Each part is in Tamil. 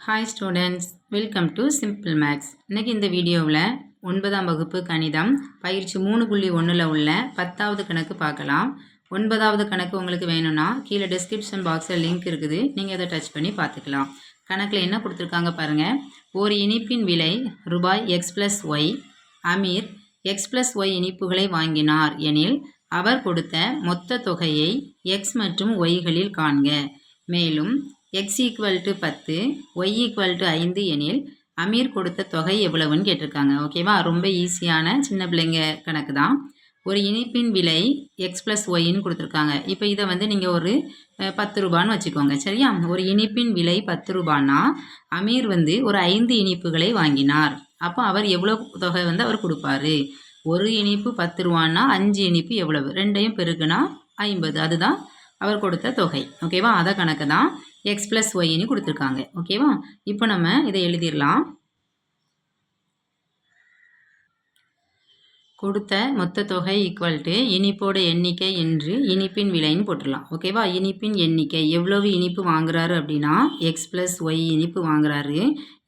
Hi students, welcome to simple maths. இன்றைக்கி இந்த வீடியோவில் 9ஆம் வகுப்பு கணிதம் பயிற்சி 3.1 உள்ள 10வது கணக்கு பார்க்கலாம். 9வது கணக்கு உங்களுக்கு வேணும்னா கீழே டிஸ்கிரிப்ஷன் பாக்ஸில் லிங்க் இருக்குது, நீங்கள் அதை டச் பண்ணி பார்த்துக்கலாம். கணக்கில் என்ன கொடுத்துருக்காங்க பாருங்கள். ஒரு இனிப்பின் விலை ரூபாய் x+y. அமீர் x+y இனிப்புகளை வாங்கினார் எனில் அவர் கொடுத்த மொத்த தொகையை x மற்றும் yகளில் காண்க. மேலும் x = 10, y = 5 எனில் அமீர் கொடுத்த தொகை எவ்வளவுன்னு கேட்டிருக்காங்க. ஓகேவா, ரொம்ப ஈஸியான சின்ன பிள்ளைங்க கணக்கு தான். ஒரு இனிப்பின் விலை x+yன்னு கொடுத்துருக்காங்க. இப்போ இதை நீங்கள் ஒரு 10 ரூபான்னு வச்சுக்கோங்க, சரியா? ஒரு இனிப்பின் விலை 10 ரூபான்னா அமீர் ஒரு 5 இனிப்புகளை வாங்கினார். அப்போ அவர் எவ்வளோ தொகை அவர் கொடுப்பாரு? ஒரு இனிப்பு 10 ரூபான்னா 5 இனிப்பு எவ்வளவு? ரெண்டையும் பெருக்குனா 50. அதுதான் அவர் கொடுத்த தொகை. ஓகேவா, அதை கணக்கு தான் x+yன்னு கொடுத்துருக்காங்க. ஓகேவா, இப்போ நம்ம இதை எழுதிடலாம். கொடுத்த மொத்த தொகை = இனிப்போட எண்ணிக்கை என்று இனிப்பின் விலைன்னு போட்டுடலாம். ஓகேவா, இனிப்பின் எண்ணிக்கை எவ்வளவு இனிப்பு வாங்குறாரு அப்படின்னா x+y இனிப்பு வாங்குறாரு.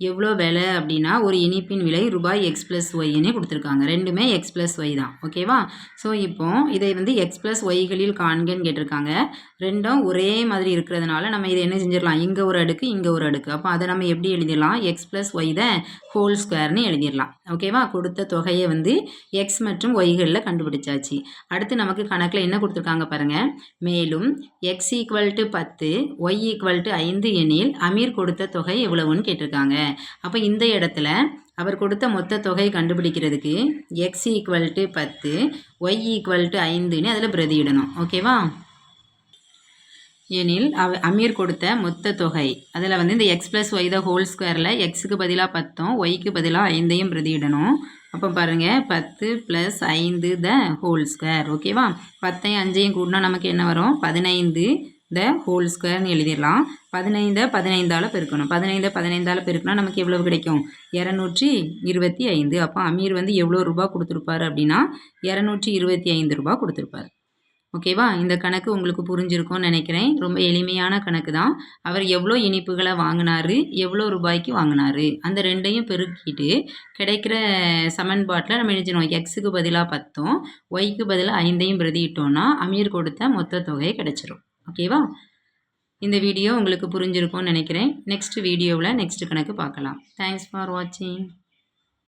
எவ்வளோ விலை அப்படின்னா ஒரு இனிப்பின் விலை ரூபாய் x+yன்னு கொடுத்துருக்காங்க. ரெண்டுமே x+y தான். ஓகேவா, ஸோ இப்போ இதை x+yகளில் காண்கன்னு கேட்டிருக்காங்க. ரெண்டும் ஒரே மாதிரி இருக்கிறதுனால நம்ம இதை என்ன செஞ்சிடலாம், இங்கே ஒரு அடுக்கு இங்கே ஒரு அடுக்கு. அப்போ அதை நம்ம எப்படி எழுதிடலாம், x+y ஹோல் ஸ்கொயர்னு எழுதிடலாம். ஓகேவா, கொடுத்த தொகையை x மற்றும் yகளில் கண்டுபிடிச்சாச்சு. அடுத்து நமக்கு கணக்கில் என்ன கொடுத்துருக்காங்க பாருங்கள். மேலும் x = 10, y = 5 எனில் அமீர் கொடுத்த தொகை எவ்வளவுன்னு கேட்டிருக்காங்க. அப்போ இந்த இடத்துல அவர் கொடுத்த மொத்த தொகை கண்டுபிடிக்கிறதுக்கு x = 10, y = 5ன்னு அதில் பிரதியிடணும். ஓகேவா, எனில் அமீர் கொடுத்த மொத்த தொகை அதில் இந்த x+y ஹோல் ஸ்கொயரில் எக்ஸுக்கு பதிலாக 10, ஒய்க்கு பதிலாக 5ஐயும் பிரதியிடணும். அப்போ பாருங்கள், 10 + 5 ஹோல் ஸ்கொயர். ஓகேவா, 10ஐயும் 5ஐயும் கூட்டினா நமக்கு என்ன வரும், 15 ஹோல் ஸ்கொயர்னு எழுதிடலாம். 15 15ஆல் பெருக்கணும். 15 15ஆல் பெருக்கினா நமக்கு எவ்வளவு கிடைக்கும், 225. அப்போ அமீர் எவ்வளோ ரூபா கொடுத்துருப்பாரு அப்படின்னா 225 ரூபா கொடுத்துருப்பாரு. ஓகேவா, இந்த கணக்கு உங்களுக்கு புரிஞ்சிருக்கும்னு நினைக்கிறேன். ரொம்ப எளிமையான கணக்கு தான். அவர் எவ்வளோ இனிப்புகளை வாங்கினாரு, எவ்வளோ ரூபாய்க்கு வாங்கினாரு, அந்த ரெண்டையும் பெருக்கிட்டு கிடைக்கிற சமன்பாட்டில் நம்ம எழுதினோம். எக்ஸுக்கு பதிலாக 10, ஒய்க்கு பதிலாக 5ஐயும் பிரதியிட்டோன்னா அமீர் கொடுத்த மொத்த தொகை கிடைச்சிரும். ஓகேவா, இந்த வீடியோ உங்களுக்கு புரிஞ்சிருக்கும்னு நினைக்கிறேன். நெக்ஸ்ட் வீடியோவில் நெக்ஸ்ட் கணக்கு பார்க்கலாம். தேங்க்ஸ் ஃபார் வாட்சிங்.